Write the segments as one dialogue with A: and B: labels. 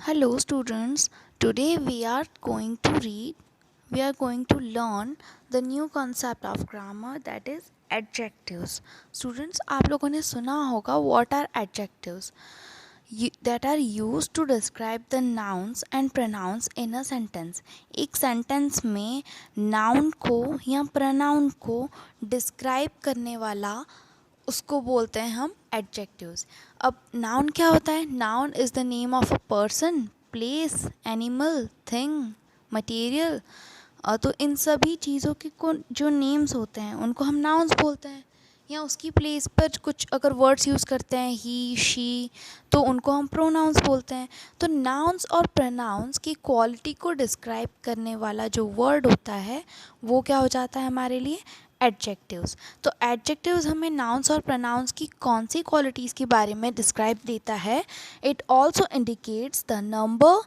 A: Hello students, today we are going to learn the new concept of grammar, that is adjectives. Students, आप लोगों ने सुना होगा what are adjectives that are used to describe the nouns and pronouns in a sentence. एक sentence में noun को या pronoun को describe करने वाला उसको बोलते हैं हम एडजेक्टिव्स. अब नाउन क्या होता है? Noun is the name of a person, place, animal, thing, material. तो इन सभी चीज़ों के को जो नेम्स होते हैं उनको हम नाउन्स बोलते हैं. या उसकी प्लेस पर कुछ अगर वर्ड्स यूज़ करते हैं ही शी, तो उनको हम प्रोनाउंस बोलते हैं. तो नाउन्स और प्रोनाउंस की क्वालिटी को डिस्क्राइब करने वाला जो वर्ड होता है वो क्या हो जाता है हमारे लिए? एडजेक्टिव्स. तो एडजेक्टिव्स हमें नाउन्स और प्रोनाउंस की कौन सी क्वालिटीज़ के बारे में डिस्क्राइब देता है? It also indicates the number,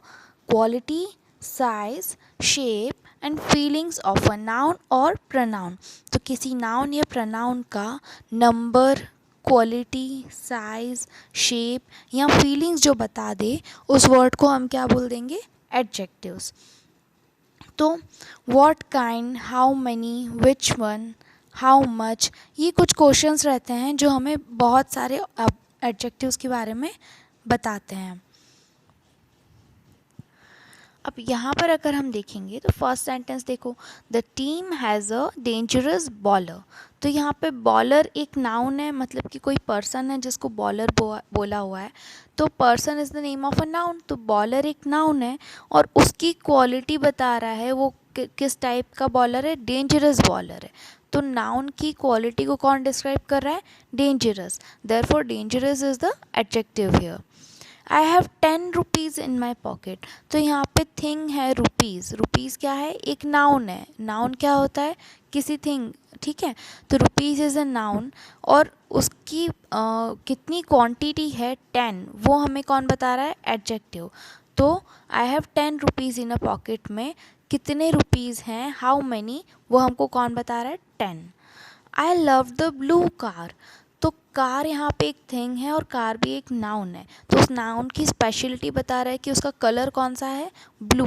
A: quality, size, shape and feelings of a noun और प्रोनाउन. तो किसी नाउन या प्रोनाउन का नंबर, क्वालिटी, साइज, शेप या फीलिंग्स जो बता दे उस वर्ड को हम क्या बोल देंगे? एडजेक्टिव्स. तो what kind, how many, which one, how much, ये कुछ क्वेश्चंस रहते हैं जो हमें बहुत सारे एडजेक्टिव्स के बारे में बताते हैं. अब यहाँ पर अगर हम देखेंगे तो फर्स्ट सेंटेंस देखो, the team has a dangerous bowler. तो यहाँ पे बॉलर एक नाउन है, मतलब कि कोई पर्सन है जिसको बॉलर बोला हुआ है. तो person is the name of a noun, तो बॉलर एक नाउन है और उसकी क्वालिटी बता रहा है वो किस टाइप का बॉलर है? डेंजरस बॉलर है. तो नाउन की क्वालिटी को कौन डिस्क्राइब कर रहा है? Dangerous. Therefore dangerous is the adjective here. I have 10 rupees in my pocket. तो यहाँ पे थिंग है रुपीज़. रुपीज़ क्या है? एक नाउन है. नाउन क्या होता है? किसी थिंग. ठीक है, तो रुपीज़ इज़ अ नाउन और उसकी कितनी क्वांटिटी है? 10. वो हमें कौन बता रहा है? एडजेक्टिव. तो I have 10 rupees in a pocket में कितने रुपीज़ हैं? हाउ मैनी, वो हमको कौन बता रहा है? 10. I love the blue car. तो कार यहाँ पे एक थिंग है और कार भी एक नाउन है. तो उस नाउन की स्पेशलिटी बता रहा है कि उसका कलर कौन सा है? ब्लू.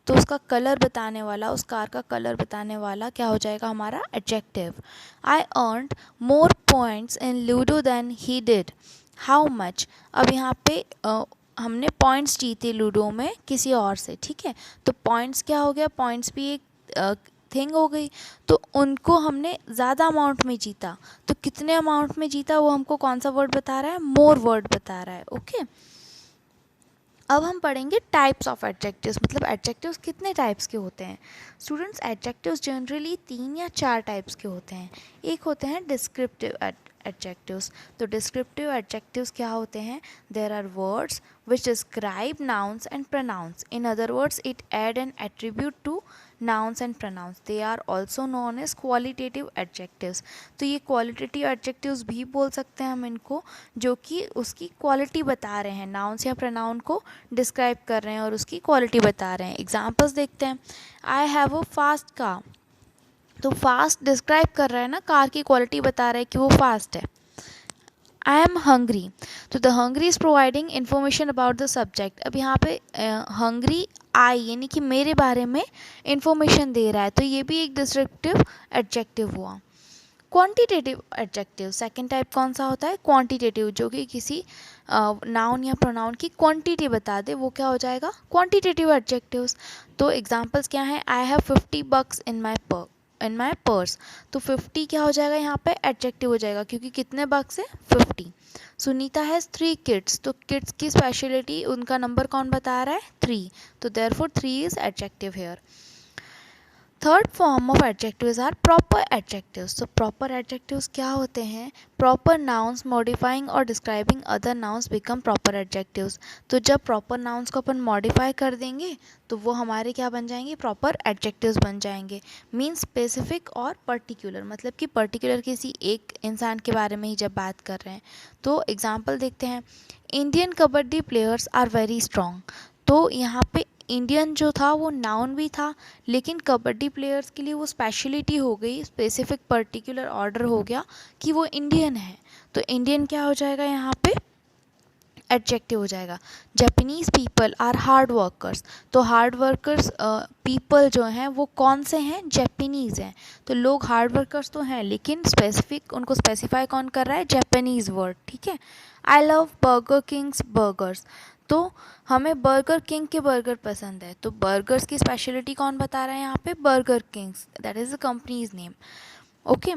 A: तो उसका कलर बताने वाला, उस कार का कलर बताने वाला क्या हो जाएगा हमारा? Adjective. I earned more points in Ludo than he did. How much. अब यहाँ पे हमने पॉइंट्स जीते लूडो में किसी और से. ठीक है, तो पॉइंट्स क्या हो गया? पॉइंट्स भी एक थिंग हो गई. तो उनको हमने ज़्यादा अमाउंट में जीता. तो कितने अमाउंट में जीता वो हमको कौन सा वर्ड बता रहा है? मोर वर्ड बता रहा है. ओके, अब हम पढ़ेंगे टाइप्स ऑफ एडजेक्टिव्स, मतलब एडजेक्टिव्स कितने टाइप्स के होते हैं. स्टूडेंट्स, एडजेक्टिव्स जनरली 3 या 4 टाइप्स के होते हैं. एक होते हैं डिस्क्रिप्टिव एडजेक्टिव्स. तो डिस्क्रिप्टिव एडजेक्टिव्स क्या होते हैं? There are words which describe nouns and pronouns. In other words, it add an attribute to nouns and pronouns. They are also known as qualitative adjectives. तो ये qualitative adjectives भी बोल सकते हैं हम इनको, जो कि उसकी क्वालिटी बता रहे हैं, नाउन्स या pronoun को डिस्क्राइब कर रहे हैं और उसकी क्वालिटी बता रहे हैं. एग्जाम्पल्स देखते हैं. I have a fast car. तो फास्ट डिस्क्राइब कर रहा है ना, कार की क्वालिटी बता रहा है कि वो फास्ट है. I am hungry. तो the hungry is providing information about the subject. अब यहाँ पे हंग्री आई यानी कि मेरे बारे में इंफॉर्मेशन दे रहा है, तो ये भी एक डिस्क्रिप्टिव एडजेक्टिव हुआ. क्वांटिटेटिव एडजेक्टिव सेकंड टाइप कौन सा होता है? क्वांटिटेटिव, जो कि किसी नाउन या प्रोनाउन की क्वांटिटी बता दे, वो क्या हो जाएगा? Quantitative adjectives. तो एग्जांपल्स क्या हैं? I have 50 bucks in my purse. तो 50 क्या हो जाएगा यहाँ पे? एडजेक्टिव हो जाएगा, क्योंकि कितने बक्स है? 50. Sunita has 3 kids. तो किड्स की स्पेशलिटी, उनका नंबर कौन बता रहा है? 3. तो therefore 3 is adjective here. Third form of adjectives are proper adjectives. तो प्रॉपर एडजेक्टिव्स क्या होते हैं? प्रॉपर नाउन्स मॉडिफाइंग और describing other nouns become proper adjectives. तो जब प्रॉपर नाउन्स को अपन मॉडिफाई कर देंगे तो वो हमारे क्या बन जाएंगे? प्रॉपर एडजेक्टिव्स बन जाएंगे. मीन्स स्पेसिफिक और पर्टिकुलर, मतलब कि पर्टिकुलर किसी एक इंसान के बारे में ही जब बात कर रहे हैं. तो एग्जाम्पल देखते हैं. Indian kabaddi players are very strong. तो यहाँ पे इंडियन जो था वो नाउन भी था, लेकिन कबड्डी प्लेयर्स के लिए वो स्पेशलिटी हो गई, स्पेसिफिक पर्टिकुलर ऑर्डर हो गया कि वो इंडियन है. तो इंडियन क्या हो जाएगा यहाँ पे? एडजेक्टिव हो जाएगा। Japanese people are hard workers, तो हार्ड वर्कर्स पीपल जो हैं वो कौन से हैं, जापानीज़ हैं। तो लोग हार्ड वर्कर्स तो हैं, लेकिन स्पेसिफिक उनको स्पेसिफाई कौन कर रहा है, जापानीज़ वर्ड, ठीक है। I love burger Kings burgers, तो हमें बर्गर किंग के बर्गर पसंद है, तो बर्गर्स की स्पेशलिटी कौन बता रहा है यहाँ पे, Burger Kings, that is the company's name, okay.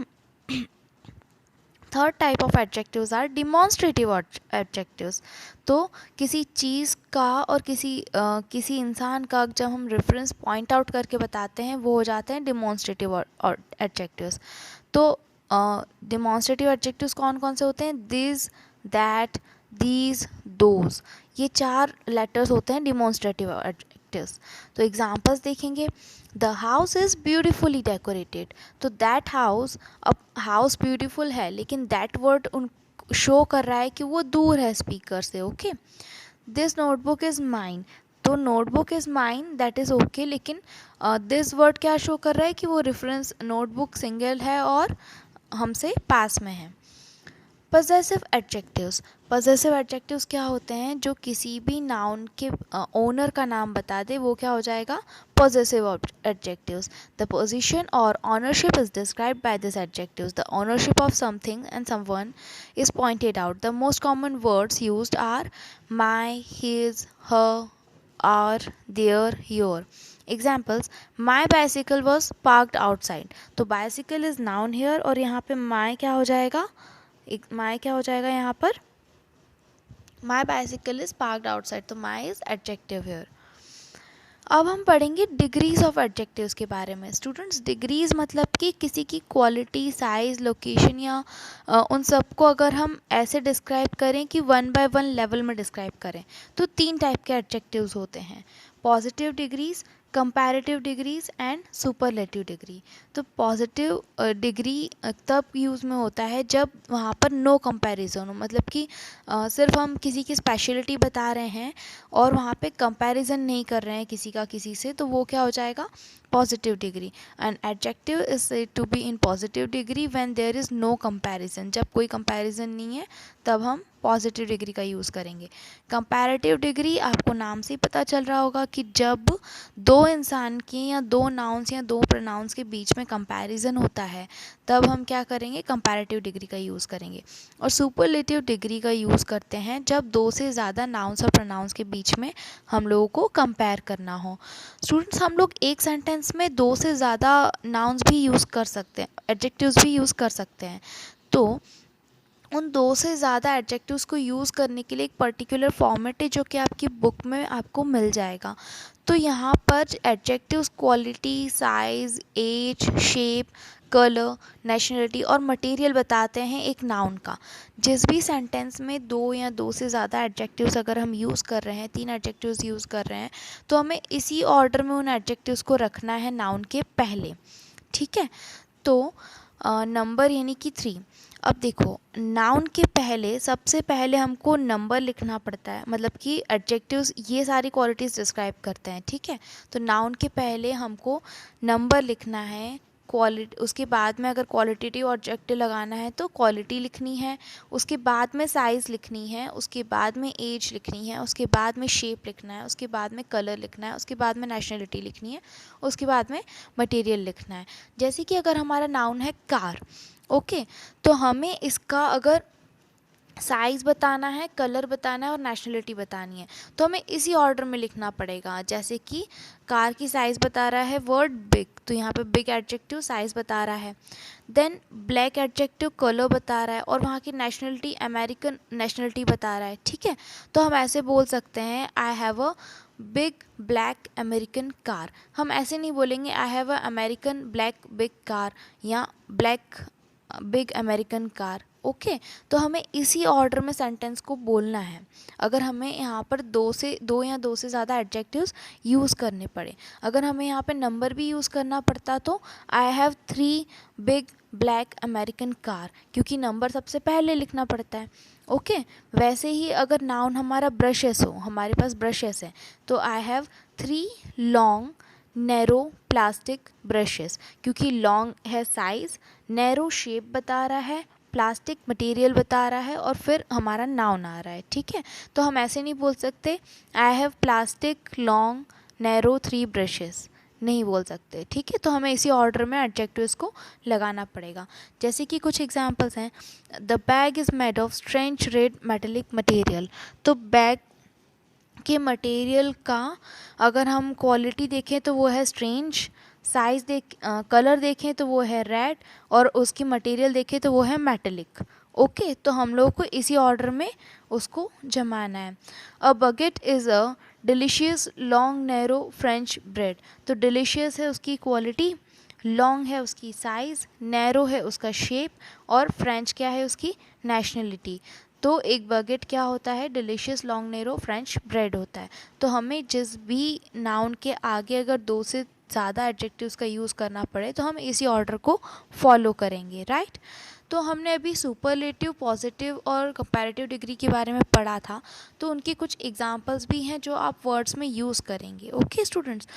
A: Third type of adjectives are demonstrative adjectives. तो किसी चीज़ का और किसी इंसान का जब हम रेफरेंस पॉइंट आउट करके बताते हैं वो हो जाते हैं डिमॉन्स्ट्रेटिव एडजेक्टिव्स। तो डिमॉन्स्ट्रेटिव एडजेक्टिव्स कौन कौन से होते हैं, दिस, दैट, दीज, दोज, ये 4 लेटर्स होते हैं डिमॉन्स्ट्रेटिव एडजेक्टिव्स। तो एग्जांपल्स देखेंगे, the house is beautifully decorated, तो दैट हाउस, अब हाउस ब्यूटीफुल है लेकिन दैट वर्ड उन शो कर रहा है कि वो दूर है स्पीकर से, okay. This notebook is mine, तो notebook is mine that is okay, लेकिन दिस वर्ड क्या शो कर रहा है कि वो रेफरेंस नोटबुक सिंगल है और हमसे पास में है। पजेसिव एडजेक्टिव्स, पजेसिव एडजेक्टिव्स क्या होते हैं, जो किसी भी नाउन के ओनर का नाम बता दे वो क्या हो जाएगा, पजेसिव एडजेक्टिव्स। द पोजीशन और ownership is described by this adjectives, the ownership of something and someone is pointed out. The most common words used are my, his, her, our, their, your. Examples, my bicycle was parked outside, तो bicycle is noun here और यहाँ पे माई क्या हो जाएगा, माई क्या हो जाएगा यहाँ पर, माई बाइसिकल इज पार्कड आउटसाइड, तो माई इज एडजेक्टिव हियर। अब हम पढ़ेंगे डिग्रीज ऑफ एडजेक्टिव्स के बारे में। स्टूडेंट्स, डिग्रीज मतलब कि किसी की क्वालिटी, साइज, लोकेशन या उन सबको अगर हम ऐसे डिस्क्राइब करें कि 1 by 1 लेवल में डिस्क्राइब करें, तो 3 टाइप के एडजेक्टिव्स होते हैं, positive degrees, comparative degrees and superlative degree. तो पॉजिटिव डिग्री तब यूज़ में होता है जब वहाँ पर नो कंपैरिजन हो, मतलब कि सिर्फ हम किसी की स्पेशलिटी बता रहे हैं और वहाँ पे कंपैरिजन नहीं कर रहे हैं किसी का किसी से, तो वो क्या हो जाएगा, positive degree. And adjective is said to be in positive degree when there is no comparison, जब कोई कंपैरिजन नहीं है तब हम पॉजिटिव डिग्री का यूज़ करेंगे। कंपैरेटिव डिग्री आपको नाम से ही पता चल रहा होगा कि जब दो इंसान की या दो नाउन्स या दो प्रोनाउंस के बीच में कंपैरिजन होता है तब हम क्या करेंगे, कंपैरेटिव डिग्री का यूज़ करेंगे। और सुपरलेटिव डिग्री का यूज़ करते हैं जब 2 से ज़्यादा नाउन्स और प्रोनाउंस के बीच में हम लोगों को कंपेयर करना हो। स्टूडेंट्स, हम लोग एक सेंटेंस में 2 से ज़्यादा नाउन्स भी यूज़ कर सकते हैं, एडजेक्टिव्स भी यूज़ कर सकते हैं। तो उन 2 से ज़्यादा एडजेक्टिव्स को यूज़ करने के लिए एक पर्टिकुलर फॉर्मेट है जो कि आपकी बुक में आपको मिल जाएगा। तो यहाँ पर adjectives quality, size, age, shape, colour, nationality और मटेरियल बताते हैं एक नाउन का। जिस भी सेंटेंस में 2 या 2 से ज़्यादा एडजेक्टिव्स अगर हम यूज़ कर रहे हैं, 3 एडजेक्टिव्स यूज़ कर रहे हैं, तो हमें इसी ऑर्डर में उन एडजेक्टिव्स को रखना है नाउन के पहले, ठीक है। तो नंबर यानी कि 3। अब देखो, नाउन के पहले सबसे पहले हमको नंबर लिखना पड़ता है, मतलब कि एडजेक्टिव्स ये सारी क्वालिटीज़ डिस्क्राइब करते हैं, ठीक है। तो नाउन के पहले हमको नंबर लिखना है, क्वालिटी, उसके बाद में अगर क्वालिटेटिव एडजेक्टिव लगाना है तो क्वालिटी लिखनी है, उसके बाद में साइज़ लिखनी है, उसके बाद में एज लिखनी है, उसके बाद में शेप लिखना है, उसके बाद में कलर लिखना है, उसके बाद में नेशनलिटी लिखनी है, उसके बाद में मटेरियल लिखना है। जैसे कि अगर हमारा नाउन है कार, ओके, तो हमें इसका अगर साइज़ बताना है, कलर बताना है और नेशनलिटी बतानी है तो हमें इसी ऑर्डर में लिखना पड़ेगा। जैसे कि कार की साइज़ बता रहा है वर्ड बिग, तो यहाँ पे बिग एडजेक्टिव साइज़ बता रहा है। देन ब्लैक एडजेक्टिव कलर बता रहा है और वहाँ की नेशनलिटी अमेरिकन नेशनलिटी बता रहा है, ठीक है। तो हम ऐसे बोल सकते हैं, I have a big black American car. हम ऐसे नहीं बोलेंगे I have a American black big car या black big American car, okay. तो हमें इसी ऑर्डर में सेंटेंस को बोलना है अगर हमें यहाँ पर 2 या 2 से ज़्यादा एडजेक्टिव्स यूज़ करने पड़े। अगर हमें यहाँ पे नंबर भी यूज़ करना पड़ता तो I have 3 big black American car, क्योंकि नंबर सबसे पहले लिखना पड़ता है, ओके। वैसे ही अगर नाउन हमारा ब्रशेस हो, हमारे पास ब्रशेस हैं, तो I have 3 long narrow plastic brushes, क्योंकि लॉन्ग है साइज़, नैरो शेप बता रहा है, प्लास्टिक मटेरियल बता रहा है और फिर हमारा नाउन आ रहा है, ठीक है। तो हम ऐसे नहीं बोल सकते I have plastic long narrow 3 brushes, नहीं बोल सकते, ठीक है। तो हमें इसी ऑर्डर में एडजेक्टिव्स को लगाना पड़ेगा। जैसे कि कुछ एग्जांपल्स हैं, the bag is made of stretch red metallic material. तो बैग के मटेरियल का अगर हम क्वालिटी देखें तो वो है स्ट्रेंज, साइज़ कलर देखें तो वो है रेड, और उसकी मटेरियल देखें तो वो है मेटेलिक। ओके, तो हम लोग को इसी ऑर्डर में उसको जमाना है। A baguette is a delicious long narrow French bread. तो डिलीशियस है उसकी क्वालिटी, लॉन्ग है उसकी साइज़, नैरो है उसका शेप, और फ्रेंच क्या है उसकी नेशनलिटी। तो एक बगेट क्या होता है, delicious long narrow French bread होता है। तो हमें जिस भी नाउन के आगे अगर 2 से ज़्यादा एडजेक्टिव्स का यूज़ करना पड़े तो हम इसी ऑर्डर को फॉलो करेंगे, राइट। तो हमने अभी सुपरलेटिव, पॉजिटिव और कंपैरेटिव डिग्री के बारे में पढ़ा था, तो उनके कुछ एग्जांपल्स भी हैं जो आप वर्ड्स में यूज़ करेंगे। ओके स्टूडेंट्स,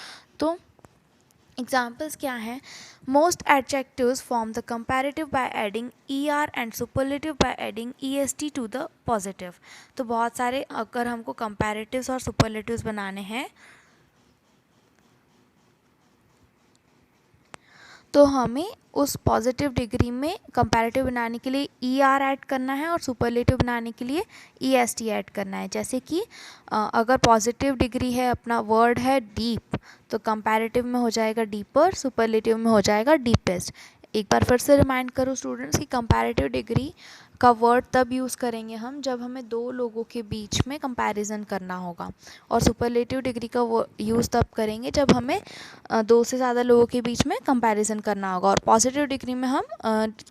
A: तो एग्जाम्पल्स क्या हैं, most adjectives form the comparative by adding ER and superlative by adding EST to the positive. तो बहुत सारे अगर हमको कंपैरेटिव्स और सुपरलेटिव्स बनाने हैं तो हमें उस पॉजिटिव डिग्री में कंपैरेटिव बनाने के लिए ER ऐड करना है और सुपरलेटिव बनाने के लिए EST ऐड करना है। जैसे कि अगर पॉजिटिव डिग्री है, अपना वर्ड है डीप, तो कंपैरेटिव में हो जाएगा डीपर, सुपरलेटिव में हो जाएगा डीपेस्ट। एक बार फिर से रिमाइंड करो स्टूडेंट्स कि कंपैरेटिव डिग्री का वर्ड तब यूज़ करेंगे हम जब हमें 2 लोगों के बीच में कंपैरिजन करना होगा, और सुपरलेटिव डिग्री का यूज़ तब करेंगे जब हमें 2 से ज़्यादा लोगों के बीच में कंपैरिजन करना होगा, और पॉजिटिव डिग्री में हम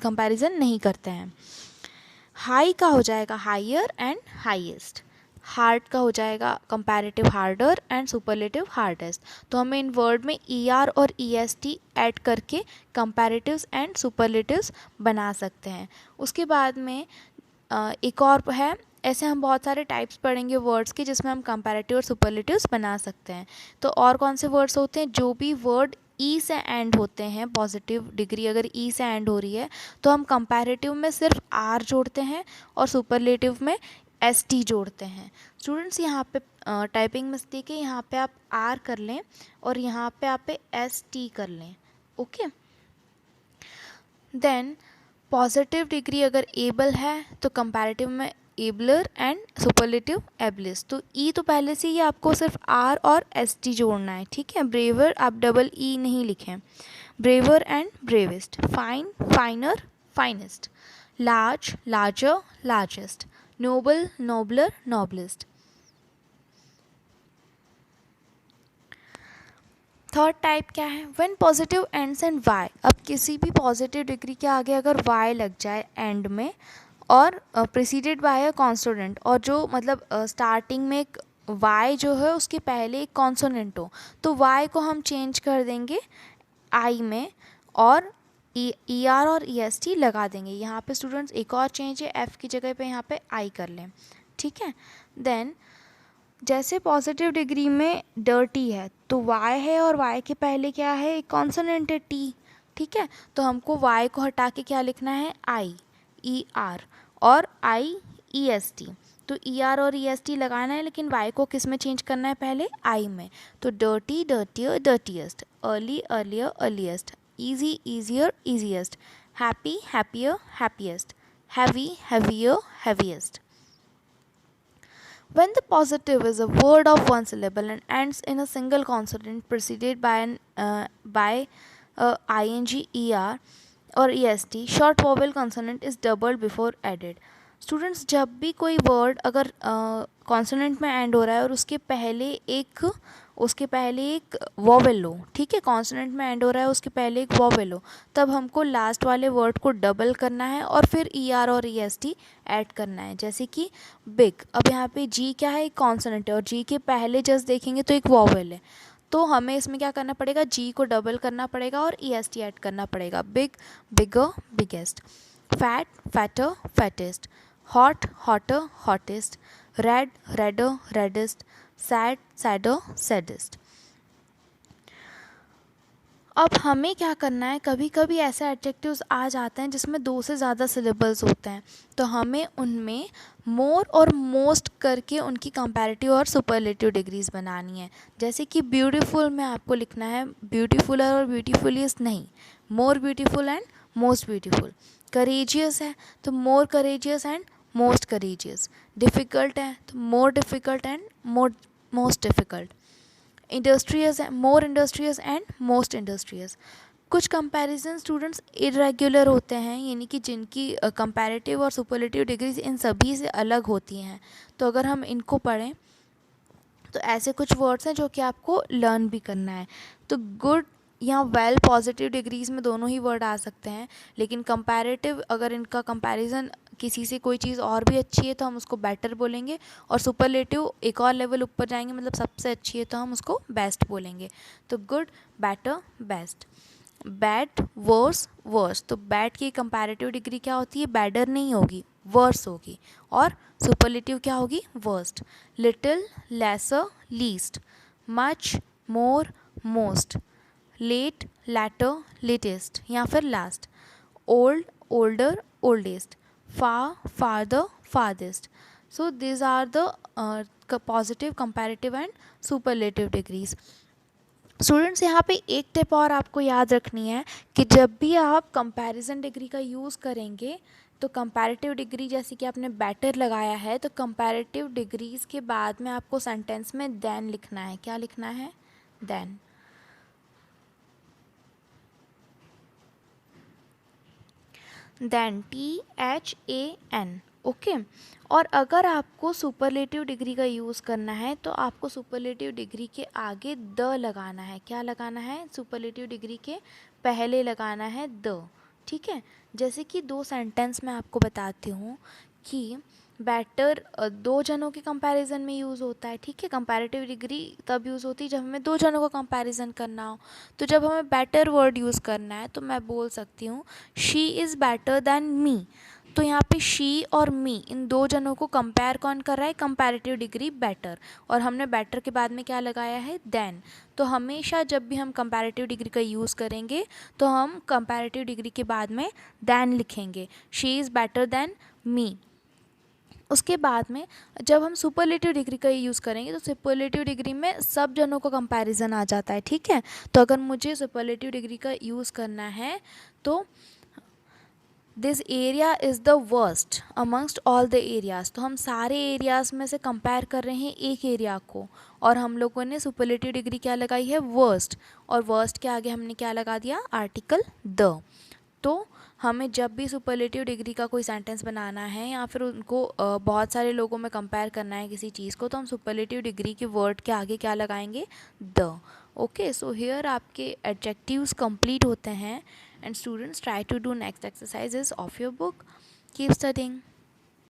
A: कंपैरिजन नहीं करते हैं। हाई का हो जाएगा हायर एंड हाईएस्ट, हार्ड का हो जाएगा comparative harder and superlative hardest. तो हमें इन वर्ड में ER और EST ऐड करके कंपैरेटिव्स एंड सुपरलेटिव्स बना सकते हैं। उसके बाद में एक और है, ऐसे हम बहुत सारे टाइप्स पढ़ेंगे वर्ड्स के जिसमें हम कंपैरेटिव और सुपरलेटिव्स बना सकते हैं। तो और कौन से वर्ड्स होते हैं, जो भी वर्ड E से एंड होते हैं, पॉजिटिव डिग्री अगर E से एंड हो रही है तो हम कंपैरेटिव में सिर्फ R जोड़ते हैं और सुपरलेटिव में ST जोड़ते हैं। स्टूडेंट्स यहाँ पे टाइपिंग मिस्टेक है, यहाँ पे आप R कर लें और यहाँ पे आप ST कर लें। ओके, देन पॉजिटिव डिग्री अगर एबल है तो कंपैरेटिव में एबलर एंड सुपरलेटिव एबलिस्ट। तो ई तो पहले से ही आपको सिर्फ R और ST जोड़ना है, ठीक है। ब्रेवर आप डबल E नहीं लिखें। Braver and bravest, fine finer finest, large larger largest, noble nobler noblest. Third type क्या है, when positive ends in Y। अब किसी भी पॉजिटिव डिग्री के आगे अगर Y लग जाए एंड में और प्रिसीडेड बाय अ कॉन्सोनेंट, और जो मतलब स्टार्टिंग में एक Y जो है उसके पहले एक कॉन्सोनेंट हो, तो Y को हम चेंज कर देंगे I में और ER और EST लगा देंगे। यहाँ पे स्टूडेंट्स एक और चेंज है, F की जगह पे यहाँ पे I कर लें, ठीक है। देन जैसे पॉजिटिव डिग्री में डर्टी है तो Y है और Y के पहले क्या है, एक कॉन्सोनेंट है T, ठीक है। तो हमको Y को हटा के क्या लिखना है, I ER और IEST। तो ER और EST लगाना है, लेकिन Y को किस में चेंज करना है, पहले I में। तो dirty dirtier dirtiest, early earlier earliest, easy easier easiest, happy happier happiest, heavy heavier heaviest. When the positive is a word of one syllable and ends in a single consonant preceded by ing, er और est, short vowel consonant is doubled before added. Students जब भी कोई word अगर consonant में and हो रहा है और उसके पहले एक वॉवेल हो, ठीक है, कॉन्सोनेंट में एंड हो रहा है उसके पहले एक वॉवेल हो, तब हमको लास्ट वाले वर्ड को डबल करना है और फिर ER और EST ऐड करना है। जैसे कि बिग, अब यहाँ पे G क्या है, एक कॉन्सोनेंट है और G के पहले जस्ट देखेंगे तो एक वॉवेल है, तो हमें इसमें क्या करना पड़ेगा, G को डबल करना पड़ेगा और EST ऐड करना पड़ेगा। Big bigger biggest, fat fatter fattest, hot hotter hottest, red redder reddest, sad sadder saddest. अब हमें क्या करना है, कभी कभी ऐसे एडजेक्टिव्स आ जाते हैं जिसमें 2 से ज़्यादा सिलेबल्स होते हैं, तो हमें उनमें मोर और मोस्ट करके उनकी कंपैरेटिव और सुपरलेटिव डिग्रीज बनानी है। जैसे कि ब्यूटीफुल में आपको लिखना है ब्यूटीफुलर और ब्यूटीफुलियस्ट नहीं, more beautiful and most beautiful. Courageous है तो more courageous and most courageous. Difficult है तो more difficult and most difficult. Industrious है more industrious and most industrious. कुछ कंपैरिजन स्टूडेंट्स इरेगुलर होते हैं, यानी कि जिनकी कंपैरेटिव और सुपरलेटिव डिग्रीज इन सभी से अलग होती हैं। तो अगर हम इनको पढ़ें तो ऐसे कुछ वर्ड्स हैं जो कि आपको लर्न भी करना है। तो गुड या वेल पॉजिटिव डिग्रीज में दोनों ही वर्ड आ सकते हैं, लेकिन कंपैरेटिव अगर इनका कंपैरिजन किसी से कोई चीज़ और भी अच्छी है तो हम उसको बेटर बोलेंगे, और सुपरलेटिव एक और लेवल ऊपर जाएंगे, मतलब सबसे अच्छी है तो हम उसको बेस्ट बोलेंगे। तो good, better, best. Bad, worse, worse. तो बैड की कंपैरेटिव डिग्री क्या होती है, बैडर नहीं होगी, वर्स होगी। और सुपरलेटिव क्या होगी, worst. Little, lesser, least. Much, more, most. Late, latter, latest या फिर last. Old, older, oldest. Far, farther, farthest. So these are the positive, comparative and superlative degrees. Students यहाँ पे एक टिप और आपको याद रखनी है कि जब भी आप कंपैरिजन डिग्री का यूज़ करेंगे तो कंपैरेटिव डिग्री, जैसे कि आपने बेटर लगाया है, तो कंपैरेटिव डिग्रीज के बाद में आपको सेंटेंस में देन लिखना है। क्या लिखना है, देन। Then, THAN, okay. और अगर आपको सुपरलेटिव डिग्री का यूज़ करना है तो आपको सुपरलेटिव डिग्री के आगे द लगाना है। क्या लगाना है, सुपरलेटिव डिग्री के पहले लगाना है द, ठीक है। जैसे कि 2 सेंटेंस मैं आपको बताती हूँ कि बेटर 2 जनों के कंपैरिजन में यूज़ होता है, ठीक है। कंपैरेटिव डिग्री तब यूज़ होती है जब हमें 2 जनों का कंपैरिजन करना हो। तो जब हमें बेटर वर्ड यूज़ करना है तो मैं बोल सकती हूँ she is better than me. तो यहाँ पे शी और मी, इन 2 जनों को कंपेयर कौन कर रहा है, कंपैरेटिव डिग्री बेटर, और हमने बेटर के बाद में क्या लगाया है, देन। तो हमेशा जब भी हम कंपैरेटिव डिग्री का यूज़ करेंगे तो हम कंपैरेटिव डिग्री के बाद में देन लिखेंगे, she is better than me. उसके बाद में जब हम सुपरलेटिव डिग्री का यूज़ करेंगे तो सुपरलेटिव डिग्री में सब जनों का कंपैरिजन आ जाता है, ठीक है। तो अगर मुझे सुपरलेटिव डिग्री का यूज़ करना है तो this area is the worst amongst all the areas. तो हम सारे एरियाज़ में से कंपेयर कर रहे हैं एक एरिया को, और हम लोगों ने सुपरलेटिव डिग्री क्या लगाई है, वर्स्ट, और वर्स्ट के आगे हमने क्या लगा दिया, आर्टिकल द। तो हमें जब भी सुपरलेटिव डिग्री का कोई सेंटेंस बनाना है या फिर उनको बहुत सारे लोगों में कंपेयर करना है किसी चीज़ को, तो हम सुपरलेटिव डिग्री के वर्ड के आगे क्या लगाएंगे, द। ओके, सो हियर आपके एडजेक्टिव्स कंप्लीट होते हैं। And students, try to do next exercises of your book. Keep studying.